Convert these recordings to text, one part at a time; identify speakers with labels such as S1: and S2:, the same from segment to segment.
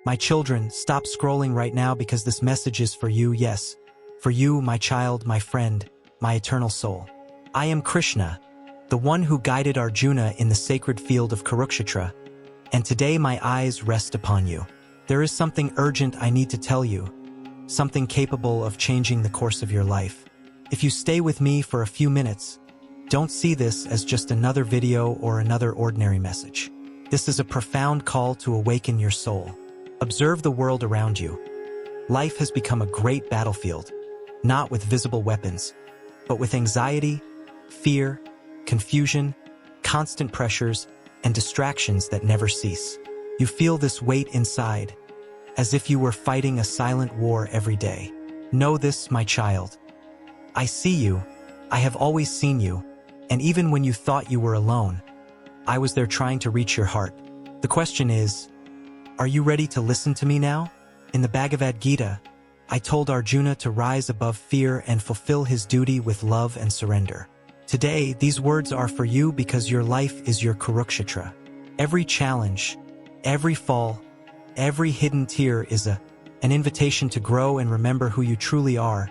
S1: My children, stop scrolling right now because this message is for you, yes. For you, my child, my friend, my eternal soul. I am Krishna, the one who guided Arjuna in the sacred field of Kurukshetra, and today my eyes rest upon you. There is something urgent I need to tell you, something capable of changing the course of your life. If you stay with me for a few minutes, don't see this as just another video or another ordinary message. This is a profound call to awaken your soul. Observe the world around you. Life has become a great battlefield, not with visible weapons, but with anxiety, fear, confusion, constant pressures, and distractions that never cease. You feel this weight inside, as if you were fighting a silent war every day. Know this, my child. I see you, I have always seen you, and even when you thought you were alone, I was there trying to reach your heart. The question is, are you ready to listen to me now? In the Bhagavad Gita, I told Arjuna to rise above fear and fulfill his duty with love and surrender. Today, these words are for you because your life is your Kurukshetra. Every challenge, every fall, every hidden tear is an invitation to grow and remember who you truly are,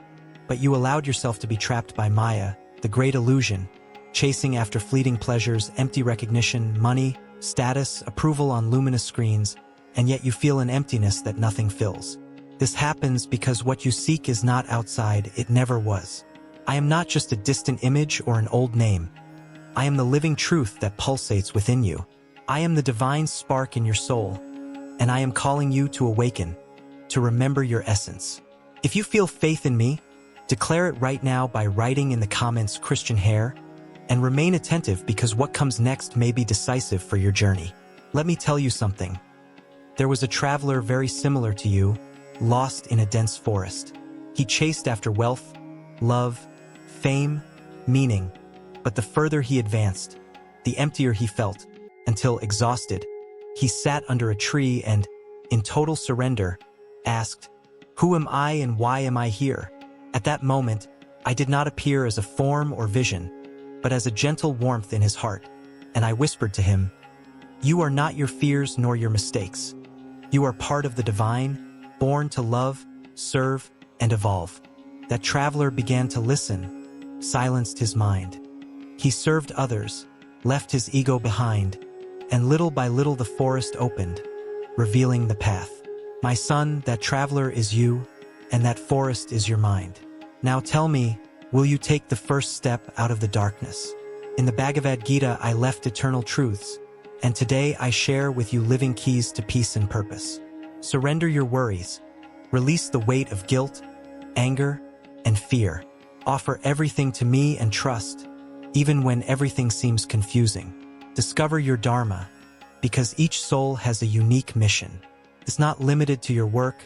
S1: but you allowed yourself to be trapped by Maya, the great illusion, chasing after fleeting pleasures, empty recognition, money, status, approval on luminous screens, and yet you feel an emptiness that nothing fills. This happens because what you seek is not outside, it never was. I am not just a distant image or an old name. I am the living truth that pulsates within you. I am the divine spark in your soul, and I am calling you to awaken, to remember your essence. If you feel faith in me, declare it right now by writing in the comments Christian hair, and remain attentive because what comes next may be decisive for your journey. Let me tell you something. There was a traveler very similar to you, lost in a dense forest. He chased after wealth, love, fame, meaning, but the further he advanced, the emptier he felt, until exhausted, he sat under a tree and, in total surrender, asked, "Who am I and why am I here?" At that moment, I did not appear as a form or vision, but as a gentle warmth in his heart, and I whispered to him, "You are not your fears nor your mistakes. You are part of the divine, born to love, serve, and evolve." That traveler began to listen, silenced his mind. He served others, left his ego behind, and little by little the forest opened, revealing the path. My son, that traveler is you, and that forest is your mind. Now tell me, will you take the first step out of the darkness? In the Bhagavad Gita, I left eternal truths, and today I share with you living keys to peace and purpose. Surrender your worries. Release the weight of guilt, anger, and fear. Offer everything to me and trust, even when everything seems confusing. Discover your dharma, because each soul has a unique mission. It's not limited to your work,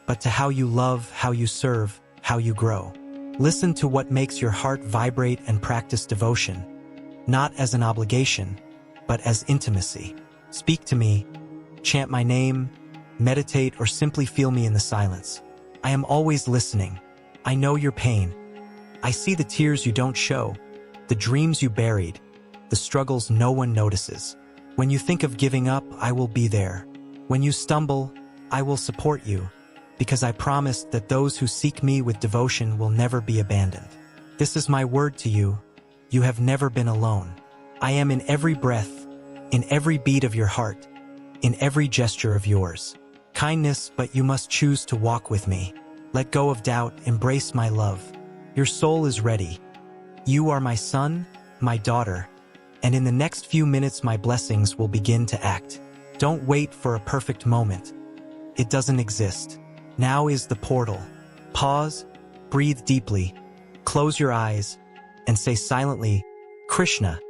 S1: but to how you love, how you serve, how you grow. Listen to what makes your heart vibrate and practice devotion, not as an obligation, but as intimacy. Speak to me, chant my name, meditate, or simply feel me in the silence. I am always listening. I know your pain. I see the tears you don't show, the dreams you buried, the struggles no one notices. When you think of giving up, I will be there. When you stumble, I will support you, because I promised that those who seek me with devotion will never be abandoned. This is my word to you. You have never been alone. I am in every breath, in every beat of your heart, in every gesture of yours. Kindness, but you must choose to walk with me. Let go of doubt, embrace my love. Your soul is ready. You are my son, my daughter, and in the next few minutes my blessings will begin to act. Don't wait for a perfect moment. It doesn't exist. Now is the portal. Pause, breathe deeply, close your eyes, and say silently, "Krishna,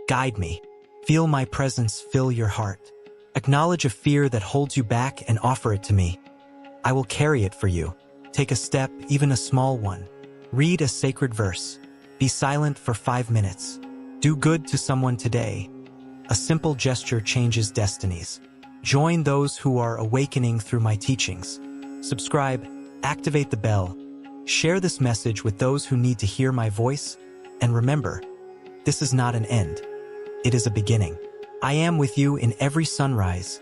S1: guide me." Feel my presence fill your heart. Acknowledge a fear that holds you back and offer it to me. I will carry it for you. Take a step, even a small one. Read a sacred verse. Be silent for 5 minutes. Do good to someone today. A simple gesture changes destinies. Join those who are awakening through my teachings. Subscribe, activate the bell, share this message with those who need to hear my voice, and remember, this is not an end. It is a beginning. I am with you in every sunrise,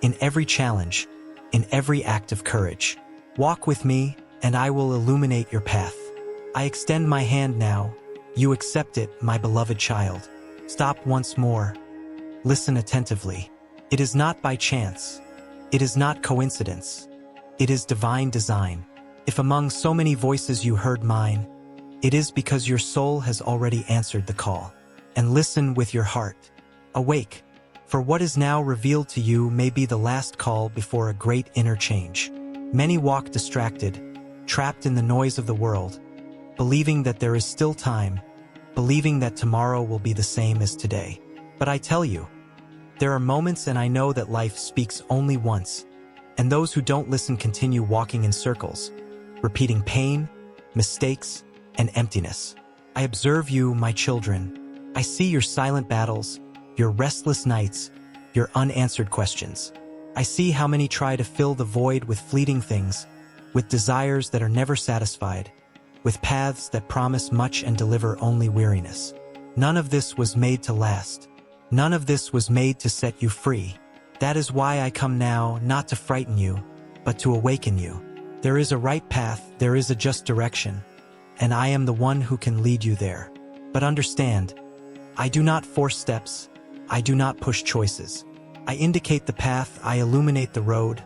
S1: in every challenge, in every act of courage. Walk with me, and I will illuminate your path. I extend my hand now. You accept it, my beloved child. Stop once more. Listen attentively. It is not by chance. It is not coincidence. It is divine design. If among so many voices you heard mine, it is because your soul has already answered the call. And listen with your heart. Awake, for what is now revealed to you may be the last call before a great inner change. Many walk distracted, trapped in the noise of the world, believing that there is still time, believing that tomorrow will be the same as today. But I tell you, there are moments, and I know that life speaks only once, and those who don't listen continue walking in circles, repeating pain, mistakes, and emptiness. I observe you, my children. I see your silent battles, your restless nights, your unanswered questions. I see how many try to fill the void with fleeting things, with desires that are never satisfied, with paths that promise much and deliver only weariness. None of this was made to last. None of this was made to set you free. That is why I come now, not to frighten you, but to awaken you. There is a right path, there is a just direction, and I am the one who can lead you there. But understand, I do not force steps, I do not push choices. I indicate the path, I illuminate the road,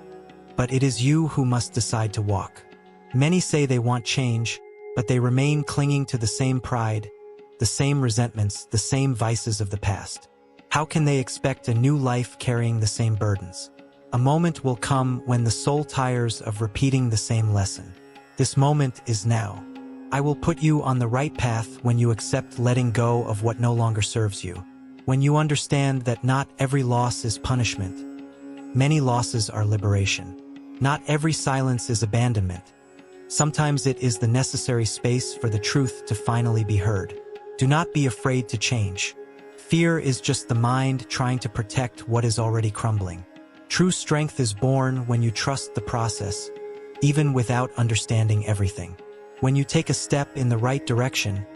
S1: but it is you who must decide to walk. Many say they want change, but they remain clinging to the same pride, the same resentments, the same vices of the past. How can they expect a new life carrying the same burdens? A moment will come when the soul tires of repeating the same lesson. This moment is now. I will put you on the right path when you accept letting go of what no longer serves you. When you understand that not every loss is punishment, many losses are liberation. Not every silence is abandonment. Sometimes it is the necessary space for the truth to finally be heard. Do not be afraid to change. Fear is just the mind trying to protect what is already crumbling. True strength is born when you trust the process, even without understanding everything. When you take a step in the right direction,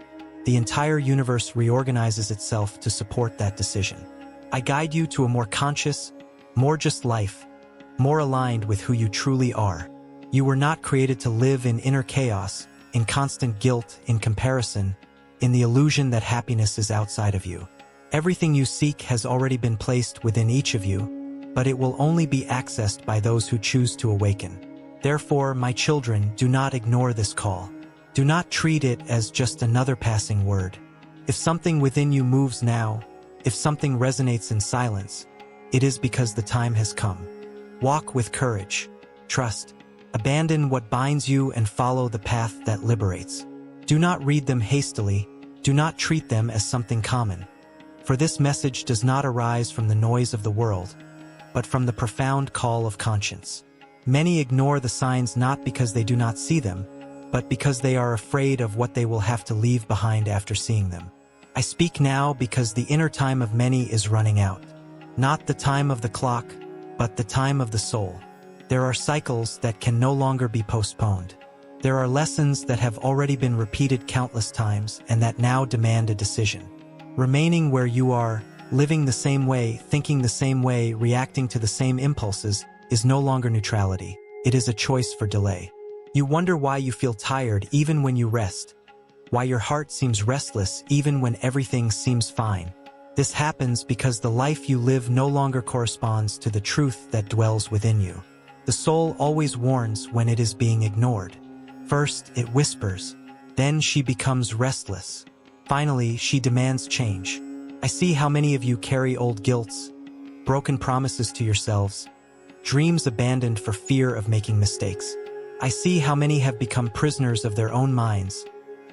S1: the entire universe reorganizes itself to support that decision. I guide you to a more conscious, more just life, more aligned with who you truly are. You were not created to live in inner chaos, in constant guilt, in comparison, in the illusion that happiness is outside of you. Everything you seek has already been placed within each of you, but it will only be accessed by those who choose to awaken. Therefore, my children, do not ignore this call. Do not treat it as just another passing word. If something within you moves now, if something resonates in silence, it is because the time has come. Walk with courage. Trust. Abandon what binds you and follow the path that liberates. Do not read them hastily. Do not treat them as something common. For this message does not arise from the noise of the world, but from the profound call of conscience. Many ignore the signs not because they do not see them, but because they are afraid of what they will have to leave behind after seeing them. I speak now because the inner time of many is running out. Not the time of the clock, but the time of the soul. There are cycles that can no longer be postponed. There are lessons that have already been repeated countless times and that now demand a decision. Remaining where you are, living the same way, thinking the same way, reacting to the same impulses, is no longer neutrality. It is a choice for delay. You wonder why you feel tired even when you rest, why your heart seems restless even when everything seems fine. This happens because the life you live no longer corresponds to the truth that dwells within you. The soul always warns when it is being ignored. First, it whispers. Then she becomes restless. Finally, she demands change. I see how many of you carry old guilts, broken promises to yourselves, dreams abandoned for fear of making mistakes. I see how many have become prisoners of their own minds,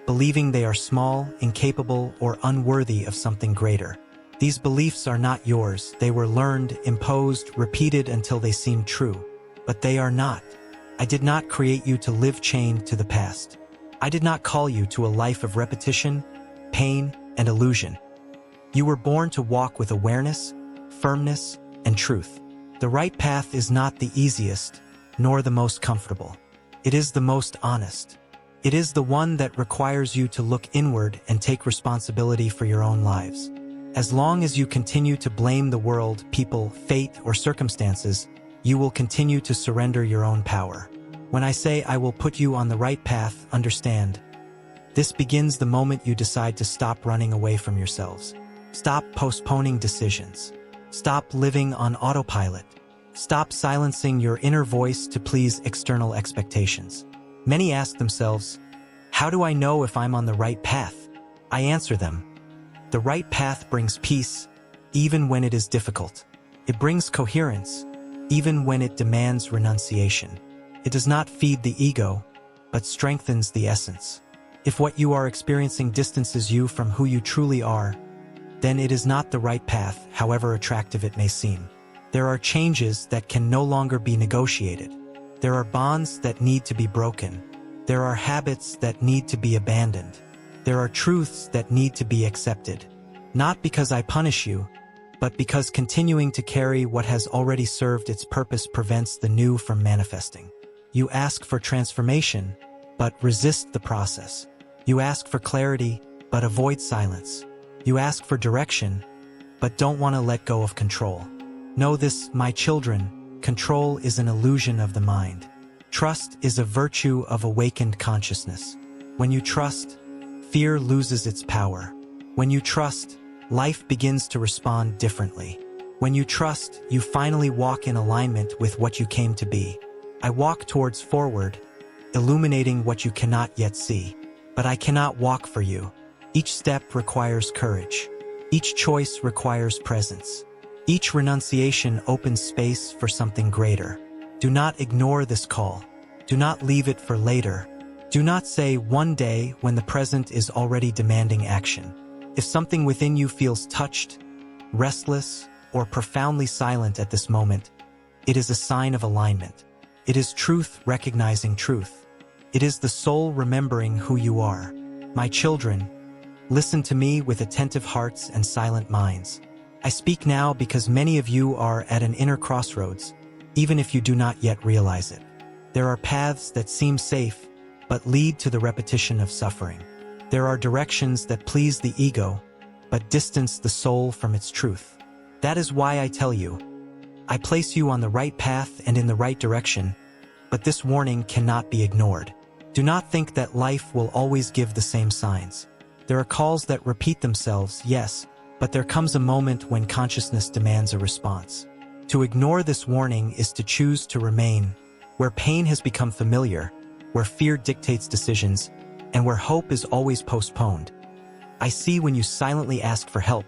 S1: believing they are small, incapable, or unworthy of something greater. These beliefs are not yours. They were learned, imposed, repeated until they seem true. But they are not. I did not create you to live chained to the past. I did not call you to a life of repetition, pain, and illusion. You were born to walk with awareness, firmness, and truth. The right path is not the easiest, nor the most comfortable. It is the most honest. It is the one that requires you to look inward and take responsibility for your own lives. As long as you continue to blame the world, people, fate, or circumstances, you will continue to surrender your own power. When I say I will put you on the right path, understand. This begins the moment you decide to stop running away from yourselves. Stop postponing decisions. Stop living on autopilot. Stop silencing your inner voice to please external expectations. Many ask themselves, how do I know if I'm on the right path? I answer them. The right path brings peace, even when it is difficult. It brings coherence, even when it demands renunciation. It does not feed the ego, but strengthens the essence. If what you are experiencing distances you from who you truly are, then it is not the right path, however attractive it may seem. There are changes that can no longer be negotiated. There are bonds that need to be broken. There are habits that need to be abandoned. There are truths that need to be accepted. Not because I punish you, but because continuing to carry what has already served its purpose prevents the new from manifesting. You ask for transformation, but resist the process. You ask for clarity, but avoid silence. You ask for direction, but don't want to let go of control. Know this, my children, control is an illusion of the mind. Trust is a virtue of awakened consciousness. When you trust, fear loses its power. When you trust, life begins to respond differently. When you trust, you finally walk in alignment with what you came to be. I walk towards forward, illuminating what you cannot yet see. But I cannot walk for you. Each step requires courage. Each choice requires presence. Each renunciation opens space for something greater. Do not ignore this call. Do not leave it for later. Do not say one day when the present is already demanding action. If something within you feels touched, restless, or profoundly silent at this moment, it is a sign of alignment. It is truth recognizing truth. It is the soul remembering who you are. My children, listen to me with attentive hearts and silent minds. I speak now because many of you are at an inner crossroads, even if you do not yet realize it. There are paths that seem safe, but lead to the repetition of suffering. There are directions that please the ego, but distance the soul from its truth. That is why I tell you, I place you on the right path and in the right direction, but this warning cannot be ignored. Do not think that life will always give the same signs. There are calls that repeat themselves, yes, but there comes a moment when consciousness demands a response. To ignore this warning is to choose to remain, where pain has become familiar, where fear dictates decisions, and where hope is always postponed. I see when you silently ask for help,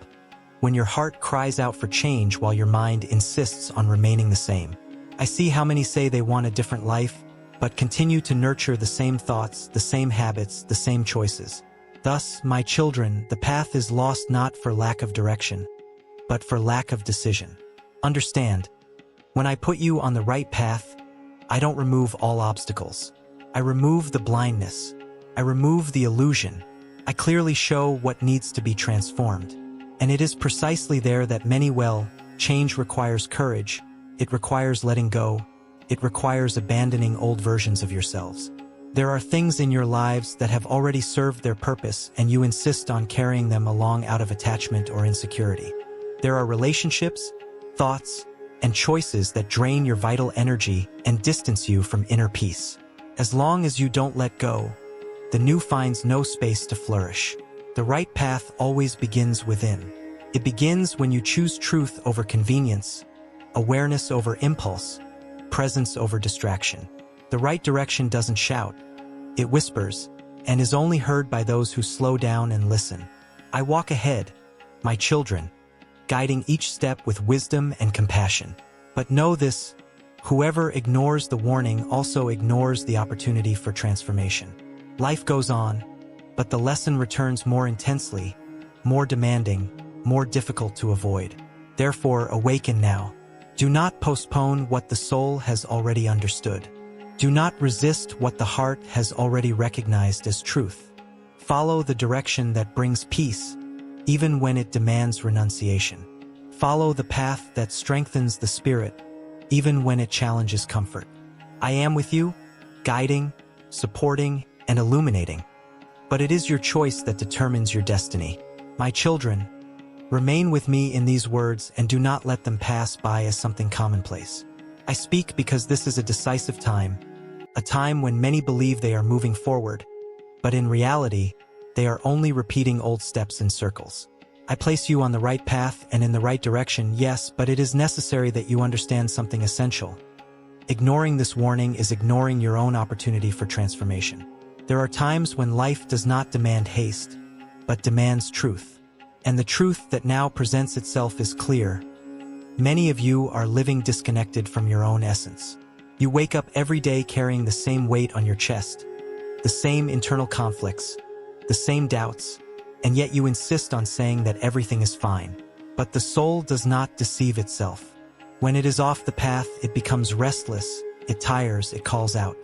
S1: when your heart cries out for change while your mind insists on remaining the same. I see how many say they want a different life, but continue to nurture the same thoughts, the same habits, the same choices. Thus, my children, the path is lost not for lack of direction, but for lack of decision. Understand, when I put you on the right path, I don't remove all obstacles. I remove the blindness. I remove the illusion. I clearly show what needs to be transformed. And it is precisely there that many change requires courage. It requires letting go. It requires abandoning old versions of yourselves. There are things in your lives that have already served their purpose and you insist on carrying them along out of attachment or insecurity. There are relationships, thoughts, and choices that drain your vital energy and distance you from inner peace. As long as you don't let go, the new finds no space to flourish. The right path always begins within. It begins when you choose truth over convenience, awareness over impulse, presence over distraction. The right direction doesn't shout, it whispers, and is only heard by those who slow down and listen. I walk ahead, my children, guiding each step with wisdom and compassion. But know this, whoever ignores the warning also ignores the opportunity for transformation. Life goes on, but the lesson returns more intensely, more demanding, more difficult to avoid. Therefore, awaken now. Do not postpone what the soul has already understood. Do not resist what the heart has already recognized as truth. Follow the direction that brings peace, even when it demands renunciation. Follow the path that strengthens the spirit, even when it challenges comfort. I am with you, guiding, supporting, and illuminating. But it is your choice that determines your destiny. My children, remain with me in these words and do not let them pass by as something commonplace. I speak because this is a decisive time, a time when many believe they are moving forward, but in reality, they are only repeating old steps in circles. I place you on the right path and in the right direction, yes, but it is necessary that you understand something essential. Ignoring this warning is ignoring your own opportunity for transformation. There are times when life does not demand haste, but demands truth. And the truth that now presents itself is clear. Many of you are living disconnected from your own essence. You wake up every day carrying the same weight on your chest, the same internal conflicts, the same doubts, and yet you insist on saying that everything is fine. But the soul does not deceive itself. When it is off the path, it becomes restless, it tires, it calls out.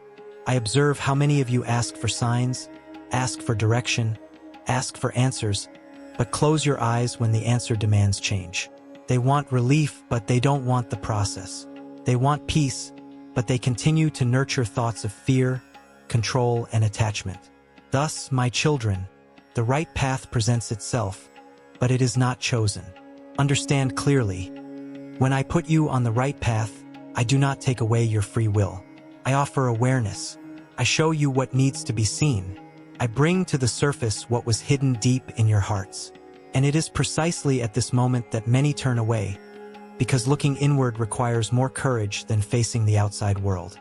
S1: I observe how many of you ask for signs, ask for direction, ask for answers, but close your eyes when the answer demands change. They want relief, but they don't want the process. They want peace, but they continue to nurture thoughts of fear, control, and attachment. Thus, my children, the right path presents itself, but it is not chosen. Understand clearly. When I put you on the right path, I do not take away your free will. I offer awareness. I show you what needs to be seen. I bring to the surface what was hidden deep in your hearts. And it is precisely at this moment that many turn away, because looking inward requires more courage than facing the outside world.